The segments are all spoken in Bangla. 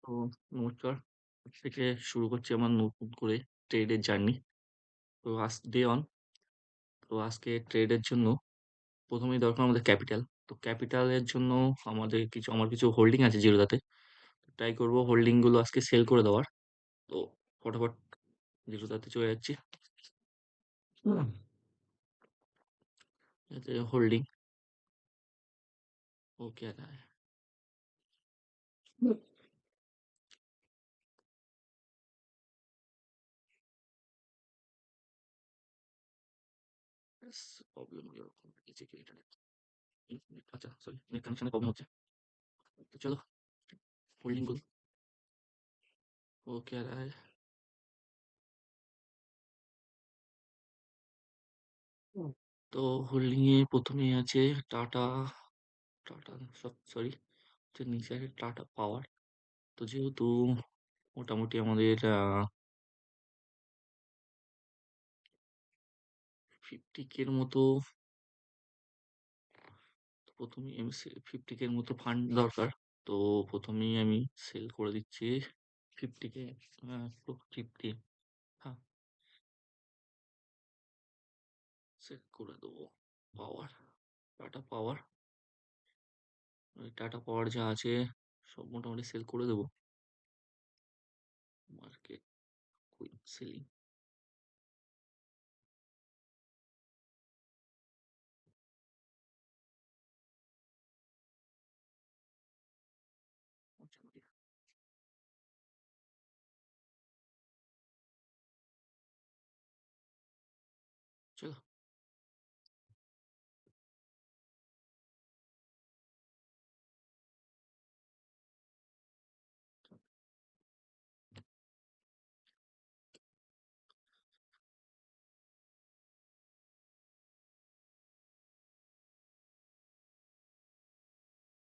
তো নমস্কার। আজ থেকে শুরু করছি আমার নতুন করে ট্রেডের জার্নি। তো আজ ডে 1। তো আজকে ট্রেডের জন্য ১ম এই দরকার আমাদের ক্যাপিটাল। তো ক্যাপিটালের জন্য আমার কিছু হোল্ডিং আছে জিরোধাতে। ট্রাই করব হোল্ডিং গুলো আজকে সেল করে দেওয়ার। তো ফটাফট জিরোধাতে চলে যাচ্ছি। হুম। এতে হোল্ডিং ওকে প্রবলেম এরকম কিছু কি ইন্টারনেট। আচ্ছা সরি নেট কানেকশনে প্রবলেম হচ্ছে। তো চলো হোল্ডিং গুলো ওকে তো হোল্ডিং এ ১ম এই আছে টাটা টাটা সরি নিচে আছে টাটা পাওয়ার। তো যেহেতু মোটামুটি আমাদের 50 কে এর মতো 50 কে এর মতো ফান্ড দরকার। তো ১ম এই আমি সেল করে দিচ্ছি 50 কে 50 হ্যাঁ, সেল করে দেবো পাওয়ার টাটা পাওয়ার। টাটা পাওয়ার যা আছে সব মোটামুটি সেল করে দেবো। মার্কেট কুইক সেলিং মোটামুটি চলো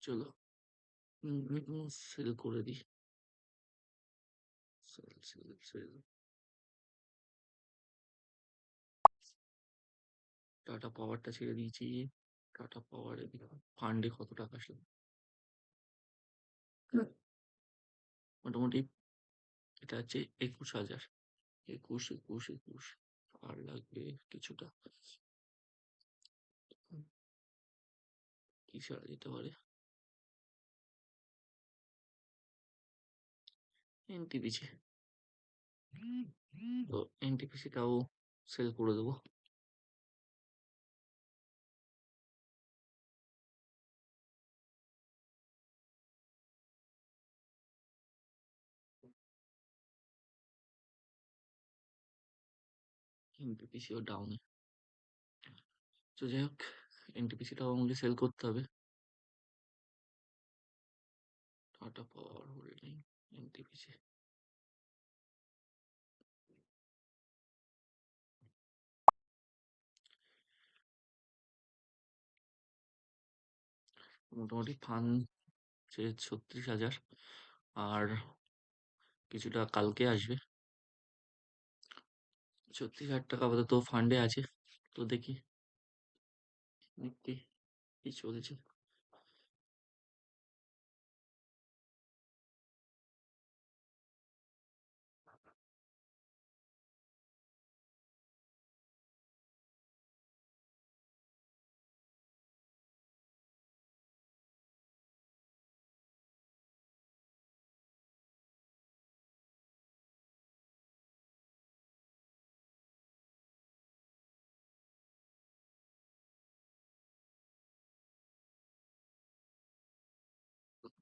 চলো সেল করে দিই সেল সেল সেল টাটা পাওয়ারটা ছেড়ে দিয়েছি। টাটা পাওয়ারে ফান্ডে কত টাকা আসলো? মোটামুটি এটা হচ্ছে ২১,০০০। ২১, ২১, ২১ আর লাগবে কিছুটা। কি ছাড়া যেতে পারে? এনটিপিসি। তো এনটিপিসিটাও সেল করে দেবো। এনটিপিসিও ডাউনে। তো যাই হোক এনটিপিসিটাও আমাকে সেল করতে হবে। টাটা পাওয়ার হোল্ডিং এনটিপিসি মোটামুটি ফান্ড যে ৩৬,০০০ আর কিছুটা কালকে আসবে। ৩৬,০০০ টাকা আপাতত ফান্ডে আছে। তো দেখি নিফটি কি চলছে।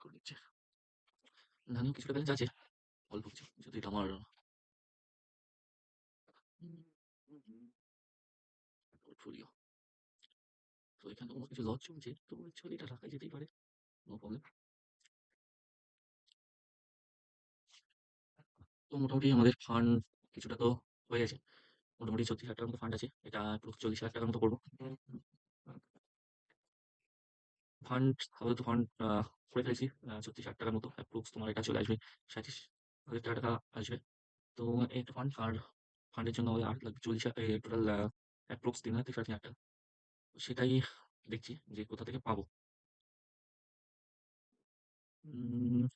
করেছে ধানেও কিছুটা ব্যালেন্স আছে অল্প কিছু যদি এটা আমার পোর্টফোলিও। তো এখানে কোনো কিছু লস চলছে তো অ্যাকচুয়ালি এটা রাখা যেতেই পারে, নো প্রবলেম। তো মোটামুটি আমাদের ফান্ড কিছুটা তো হয়ে গেছে। মোটামুটি ৩৬,০০০ টাকার মতো ফান্ড আছে। এটা একটু ৪০,০০০ টাকার মতো করবো। আপাতত ফান্ড করে ফেলেছি ৩৬,০০০ টাকার মতো। অ্যাপ্রক্স তোমার এটা চলে আসবে ৩৭,০০০ টাকা আসবে। তো এই একটা ফান্ড আর ফান্ডের জন্য আমাদের আর লাগবে ৪০ টোটাল অ্যাপ্রক্স ৩,০০০ থেকে ৩,৫০০ টাকা। তো সেটাই দেখছি যে কোথা থেকে পাবো। উম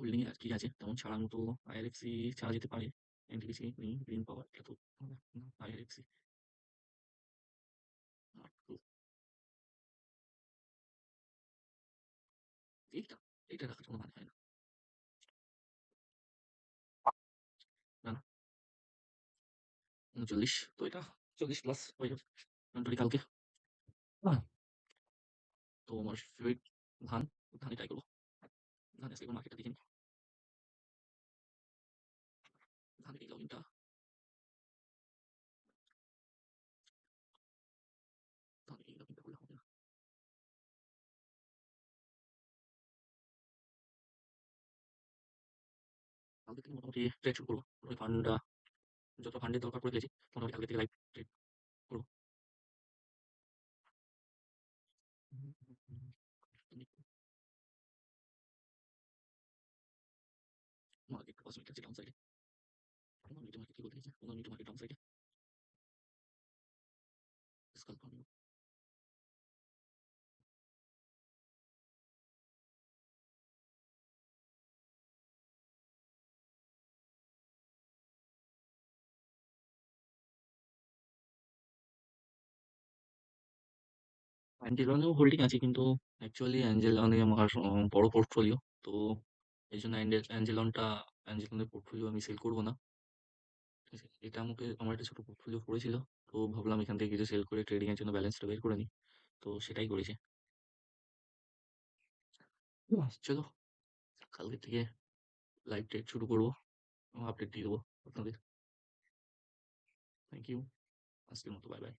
হোল্ডিং এ আর কি আছে তেমন ছাড়ার মতো আইআরএফসি ছাড়া যেতে পারে। এনটিপিসি নেই, গ্রিন পাওয়ার এটা তো আইআরএফসি আর তো এইটা এটা রাখার কোনো মানে হয় না। না, না ৩৯ তো এটা ৪০ প্লাস হয়ে যাবে। ইনভেন্টরি কালকে। আহ, তো আমার ফেভারিট ধান, ধানই ট্রাই করবো। ধান আজকে কোনো মার্কেটটা দেখিনি। ধানের এই লগইনটা ধানের এই লগইনটা করলে হবে না। কালকে থেকে মোটামুটি ট্রেড শুরু করবো। মোটামুটি ফান্ড যত ফান্ডের দরকার পড়ে গেছে মোটামুটি কালকে থেকে লাইভ ট্রেড করবো। মার্কেট পাঁচ মিনিট আছে ডাউন সাইডে। ১৫ মিনিটে মার্কেট কি বলতে চাইছে? ১৫ মিনিটে মার্কেট ডাউন সাইডে। Scalp continue. অ্যাঞ্জেলনেও হোল্ডিং আছে কিন্তু অ্যাকচুয়ালি অ্যাঞ্জেলনে আমার বড় পোর্টফোলিও। তো এই জন্য অ্যাঞ্জেলনের পোর্টফোলিও আমি সেল করবো না। ঠিক আছে? এটা আমাকে আমার একটা ছোট পোর্টফোলিও পড়েছিল। তো ভাবলাম এখান থেকে কিছু সেল করে ট্রেডিং এর জন্য ব্যালেন্সটা বের করে নিই। তো সেটাই করেছি। চলো কালকে থেকে লাইভ ট্রেড শুরু করবো। আপডেট দিয়ে দেবো আপনাদের। Thank you. আজকের মতো বাই বাই।